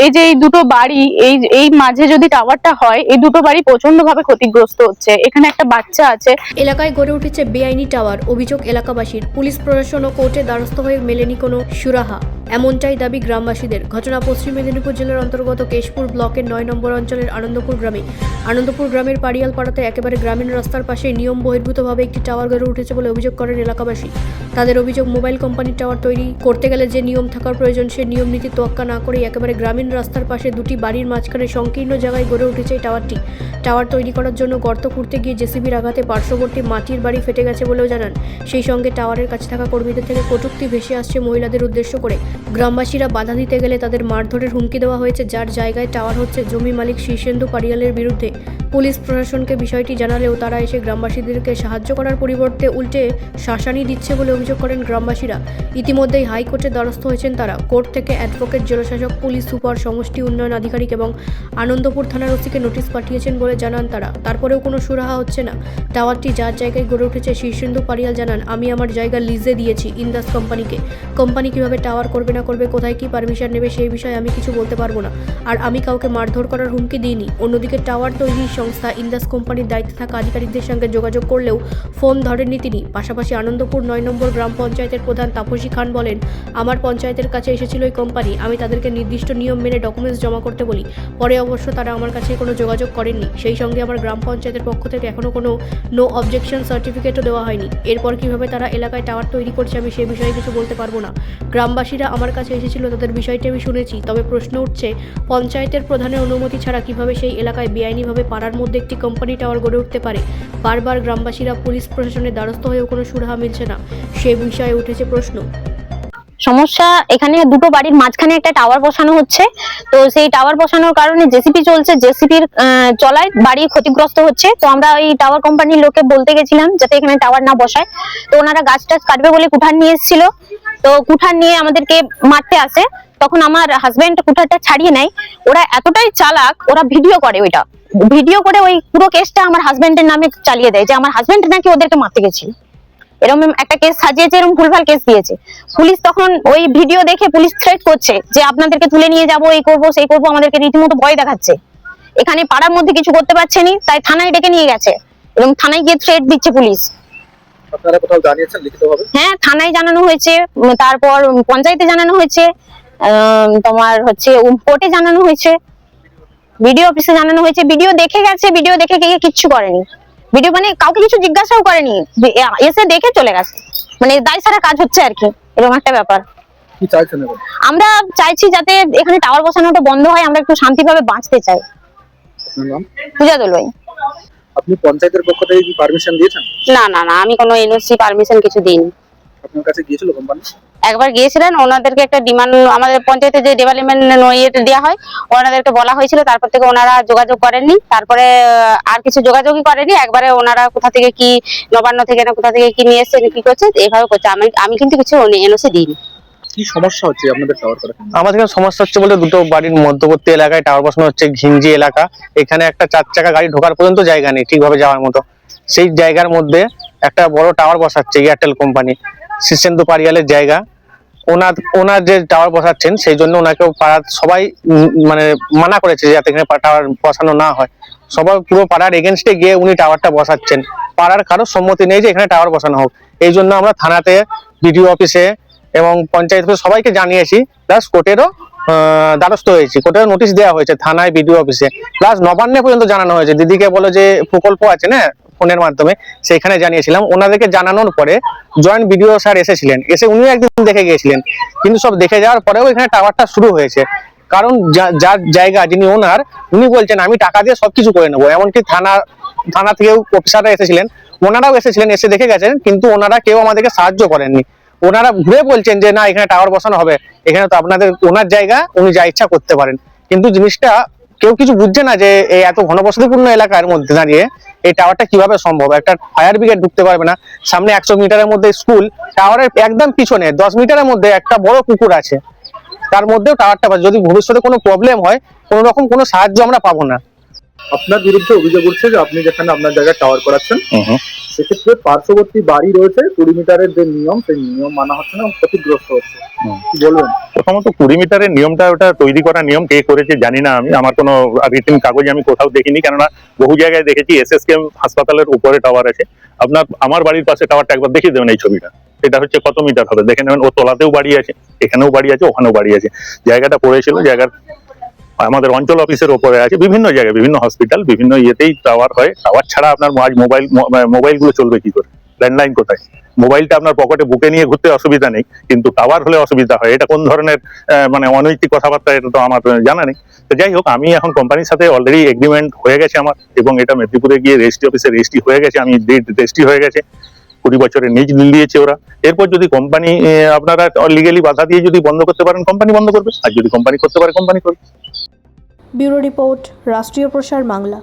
এই যে এই দুটো বাড়ি, এই মাঝে যদি টাওয়ারটা হয়, এই দুটো বাড়ি প্রচন্ড ভাবে ক্ষতিগ্রস্ত হচ্ছে। এখানে একটা বাচ্চা আছে। এলাকায় গড়ে উঠেছে বেআইনি টাওয়ার। অভিযোগ এলাকাবাসীর। পুলিশ প্রশাসন ও কোর্টে দ্বারস্থ হয়ে মেলেনি কোনো সুরাহা, এমনটাই দাবি গ্রামবাসীদের। ঘটনা পশ্চিম মেদিনীপুর জেলার অন্তর্গত কেশপুর ব্লকের ৯ নম্বর অঞ্চলের আনন্দপুর গ্রামে। আনন্দপুর গ্রামের পাড়িয়াল পাড়াতে একেবারে গ্রামীণ রাস্তার পাশে নিয়ম বহির্ভূতভাবে একটি টাওয়ার গড়ে উঠেছে বলে অভিযোগ করেন এলাকাবাসী। তাদের অভিযোগ, মোবাইল কোম্পানির টাওয়ার তৈরি করতে গেলে যে নিয়ম থাকার প্রয়োজন, সে নিয়ম নীতি তোয়াক্কা না করে একেবারে গ্রামীণ রাস্তার পাশে দুটি বাড়ির মাঝখানে সংকীর্ণ জায়গায় গড়ে উঠেছে এই টাওয়ারটি। টাওয়ার তৈরি করার জন্য গর্ত খুঁড়তে গিয়ে জেসিবির আঘাতে পার্শ্ববর্তী মাটির বাড়ি ফেটে গেছে বলেও জানান। সেই সঙ্গে টাওয়ারের কাছে থাকা কর্মীদের থেকে কটূক্তি ভেসে আসছে মহিলাদের উদ্দেশ্য করে। গ্রামবাসীরা বাধা দিতে গেলে তাদের মারধরের হুমকি দেওয়া হয়েছে। যার জায়গায় টাওয়ার হচ্ছে, জমি মালিক শীর্ষেন্দু পাড়িয়ালের বিরুদ্ধে। পুলিশ প্রশাসনকে বিষয়টি জানালেও তারা এসে গ্রামবাসীদেরকে সাহায্য করার পরিবর্তে উল্টে শাসানি দিচ্ছে বলে অভিযোগ করেন গ্রামবাসীরা। ইতিমধ্যেই হাইকোর্টের দ্বারস্থ হয়েছেন তারা। কোর্ট থেকে অ্যাডভোকেট, জেলাশাসক, পুলিশ সুপার, সমষ্টি উন্নয়ন আধিকারিক এবং আনন্দপুর থানার ওসিকে নোটিশ পাঠিয়েছেন বলে জানান তারা। তারপরেও কোনো সুরাহা হচ্ছে না। টাওয়ারটি যার জায়গায় গড়ে উঠেছে, শীর্ষেন্দু পাড়িয়াল জানান, আমি আমার জায়গা লিজে দিয়েছি ইন্দাস কোম্পানিকে। কোম্পানি কিভাবে টাওয়ার করবে না করবে, কোথায় কি পারমিশন নেবে, সেই বিষয়ে আমি কিছু বলতে পারবো না। আর আমি কাউকে মারধর করার হুমকি দিইনি। অন্যদিকে টাওয়ার তৈরির সংস্থা ইন্দাস কোম্পানির দায়িত্বে থাকা আধিকারিকদের সঙ্গে যোগাযোগ করলেও ফোন ধরেননি তিনি। পাশাপাশি আনন্দপুর ৯ নম্বর গ্রাম পঞ্চায়েতের প্রধান তাপসী খান বলেন, আমার পঞ্চায়েতের কাছে এসেছিল ওই কোম্পানি। আমি তাদেরকে নির্দিষ্ট নিয়ম মেনে ডকুমেন্টস জমা করতে বলি। পরে অবশ্য তারা আমার কাছে কোনো যোগাযোগ করেননি। সেই সঙ্গে আমার গ্রাম পঞ্চায়েতের পক্ষ থেকে এখনও কোনো নো অবজেকশন সার্টিফিকেটও দেওয়া হয়নি। এরপর কিভাবে তারা এলাকায় টাওয়ার তৈরি করছে, আমি সে বিষয়ে কিছু বলতে পারবো না। গ্রামবাসীরা আমার কাছে এসেছিল, তাদের বিষয়টি আমি শুনেছি। তবে প্রশ্ন উঠছে, পঞ্চায়েতের প্রধানের অনুমতি ছাড়া কিভাবে সেই এলাকায় বেআইনিভাবে পাড়ার মধ্যে একটি কোম্পানি টাওয়ার গড়ে উঠতে পারে। বারবার গ্রামবাসীরা পুলিশ প্রশাসনের দ্বারস্থ হয়েও কোনো সুরাহা মিলছে না। সে বিষয়ে উঠেছে প্রশ্ন। সমস্যা এখানে দুটো বাড়ির মাঝখানে একটা টাওয়ার বসানো হচ্ছে। তো সেই টাওয়ার বসানোর কারণে জেসিপি চলছে, জেসিপির চলায় বাড়ি ক্ষতিগ্রস্ত হচ্ছে। তো আমরা ওই টাওয়ার কোম্পানির লোককে বলতে গেছিলাম যাতে এখানে টাওয়ার না বসায়। তো ওনারা গাছ টাছ কাটবে বলে কুঠার নিয়ে এসেছিল। তো কুঠার নিয়ে আমাদেরকে মারতে আসে। তখন আমার হাজবেন্ড কুঠারটা ছাড়িয়ে নেয়। ওরা এতটাই চালাক, ওরা ভিডিও করে, ওইটা ভিডিও করে ওই পুরো কেসটা আমার হাজবেন্ডের নামে চালিয়ে দেয় যে আমার হাজবেন্ড নাকি ওদেরকে মারতে গেছিল। এরকম একটা কেস সাজিয়েছে, এরকম ভুলভাল কেস দিয়েছে। পুলিশ তখন ওই ভিডিও দেখে পুলিশ থ্রেট করছে যে আপনাদেরকে তুলে নিয়ে যাবো, এই করবো সেই করবো, আমাদেরকে রীতিমতো ভয় দেখাচ্ছে। এখানে পাড়ার মধ্যে কিছু করতে পারছেনি, তাই থানায় ডেকে নিয়ে গেছে এবং থানায় গিয়ে থ্রেট দিচ্ছে পুলিশ। আপনারা কোথাও জানিয়েছেন লিখিতভাবে? হ্যাঁ, থানায় জানানো হয়েছে, তারপর পঞ্চায়েতে জানানো হয়েছে, তোমার হচ্ছে কোর্টে জানানো হয়েছে, ভিডিও অফিসে জানানো হয়েছে। ভিডিও দেখে গেছে, ভিডিও দেখে গিয়ে কিচ্ছু করেনি। ভিডিও মানে কাউকে কিছু জিজ্ঞাসাও করেনি, এসে দেখে চলে গেছে। মানে দায় সারা কাজ হচ্ছে আর কি, এরকম একটা ব্যাপার। কি চাইছেন এখন? আমরা চাইছি যাতে এখানে টাওয়ার বসানোটা বন্ধ হয়। আমরা একটু শান্তিভাবে বাঁচতে চাই। আপনার নাম? পূজা দলুই। আপনি পঞ্চায়েতের পক্ষ থেকে কি পারমিশন দিয়েছেন? না না না, আমি কোনো এনওসি পারমিশন কিছু দিইনি। আপনার কাছে গিয়েছিল কোম্পানি? একবার গিয়েছিলেন, ওনাদেরকে একটা ডিমান্ড, আমাদের পঞ্চায়েতে যে ডেভেলপমেন্ট ইয়েটা দেওয়া হয়, ওনাদেরকে বলা হয়েছিল। তারপর থেকে ওনারা যোগাযোগ করেননি। তারপরে আর কিছু যোগাযোগই করেনি। একবারে ওনারা কোথা থেকে কি নবান্ন থেকে না কোথা থেকে কি নিয়ে এসছেন, কি করছে এইভাবে করছে। আমি কিন্তু কিছু এনওসি দিইনি। কি সমস্যা হচ্ছে আপনাদের টাওয়ার করা? আমাদের এখানে সমস্যা হচ্ছে বলতে, দুটো বাড়ির মধ্যবর্তী এলাকায় টাওয়ার বসানো হচ্ছে। ঘিঞ্জি এলাকা, এখানে একটা 4 চাকা গাড়ি ঢোকার পর্যন্ত জায়গা নেই ঠিকভাবে যাওয়ার মতো। সেই জায়গার মধ্যে একটা বড় টাওয়ার বসাচ্ছে এয়ারটেল কোম্পানি, শীর্ষেন্দু পাড়িয়ালের জায়গা। ওনার যে টাওয়ার বসাচ্ছেন, সেই জন্য ওনাকেও পাড়ার সবাই মানে মানা করেছে যাতে এখানে টাওয়ার বসানো না হয়। সবাই পুরো পাড়ার এগেনস্টে গিয়ে উনি টাওয়ারটা বসাচ্ছেন। পাড়ার কারোর সম্মতি নেই যে এখানে টাওয়ার বসানো হোক। এই জন্য আমরা থানাতে, বিডিও অফিসে এবং পঞ্চায়েত অফিসে সবাইকে জানিয়েছি, প্লাস কোর্টেরও দ্বারস্থ হয়েছি। কোর্টেরও নোটিশ দেওয়া হয়েছে থানায়, বিডিও অফিসে, প্লাস নবান্নে পর্যন্ত জানানো হয়েছে। দিদিকে বলো যে প্রকল্প আছে না ফোনের মাধ্যমে, সেখানে জানিয়েছিলাম। ওনাদেরকে জানানোর পরে জয়েন্ট বিডিও স্যার এসেছিলেন, এসে উনিও একদিন দেখে গিয়েছিলেন। কিন্তু সব দেখে যাওয়ার পরেও এখানে টাওয়ারটা শুরু হয়েছে। কারণ যার জায়গা, যিনি ওনার, উনি বলছেন আমি টাকা দিয়ে সবকিছু করে নেবো। এমনকি থানা থেকেও অফিসাররা এসেছিলেন, ওনারাও এসেছিলেন, এসে দেখে গেছেন। কিন্তু ওনারা কেউ আমাদেরকে সাহায্য করেননি। ওনারা ঘুরে বলছেন যে না, এখানে টাওয়ার বসানো হবে, এখানে তো আপনাদের ওনার জায়গা, উনি যা ইচ্ছা করতে পারেন। কিন্তু জিনিসটা কেউ কিছু বুঝছে না যে এই এত ঘনবসতিপূর্ণ এলাকার মধ্যে দাঁড়িয়ে এই টাওয়ারটা কিভাবে সম্ভব। একটা ফায়ার ব্রিগেড ঢুকতে পারবে না। সামনে 100 মিটারের মধ্যে স্কুল, টাওয়ারের একদম পিছনে 10 মিটারের মধ্যে একটা বড় পুকুর আছে, তার মধ্যেও টাওয়ারটা, যদি ভবিষ্যতে কোনো প্রবলেম হয়, কোনো রকম কোনো সাহায্য আমরা পাবো না। আপনার বিরুদ্ধে অভিযোগ উঠছে যে আপনি যেখানে আপনার জায়গায় টাওয়ার করাচ্ছেন হুম। সেক্ষেত্রে পার্শ্ববর্তী বাড়ি রয়েছে 20 মিটারের যে নিয়ম সেই নিয়ম মানা হচ্ছে না এবং ক্ষতিগ্রস্ত হচ্ছে। হুম। কি বলবেন? প্রথমত 20 মিটারের নিয়মটা, ওটা তৈরি করা নিয়ম কে করেছে জানি না আমি, আমার কোনো রিটিন কাগজ আমি কোথাও দেখিনি, কেননা বহু জায়গায় দেখেছি এসএসকেএম হাসপাতালের উপরে টাওয়ার আছে। আমার বাড়ির পাশে টাওয়ারটা একবার দেখিয়ে দেবেন এই ছবিটা, এটা হচ্ছে কত মিটার হবে দেখে নেবেন। ও তলাতেও বাড়ি আছে, এখানেও বাড়ি আছে, ওখানেও বাড়ি আছে। জায়গাটা পড়েছিল, জায়গার আমাদের অঞ্চল অফিসের উপরে আছে, বিভিন্ন জায়গায় বিভিন্ন হসপিটাল বিভিন্ন ইয়েতেই টাওয়ার হয়। টাওয়ার ছাড়া আপনার আজ মোবাইলগুলো চলবে কি করে? ল্যান্ডলাইন কোথায়? মোবাইলটা আপনার পকেটে বুকে নিয়ে ঘুরতে অসুবিধা নেই, কিন্তু টাওয়ার হলে অসুবিধা হয়। এটা কোন ধরনের মানে অনৈতিক কথাবার্তা, এটা তো আমার জানা নেই। তো যাই হোক, আমি এখন কোম্পানির সাথে অলরেডি এগ্রিমেন্ট হয়ে গেছে আমার, এবং এটা মেদিনীপুরে গিয়ে রেজিস্ট্রি অফিসে রেজিস্ট্রি হয়ে গেছে, আমি রেজিস্ট্রি হয়ে গেছে। 20 বছরের নিজ দিয়েছে ওরা। এরপর যদি কোম্পানি আপনারা লিগেলি বাধা দিয়ে যদি বন্ধ করতে পারেন, কোম্পানি বন্ধ করবে, আর যদি কোম্পানি করতে পারে কোম্পানি করবে। ব্যুরো রিপোর্ট, রাষ্ট্রীয় প্রসার বাংলা।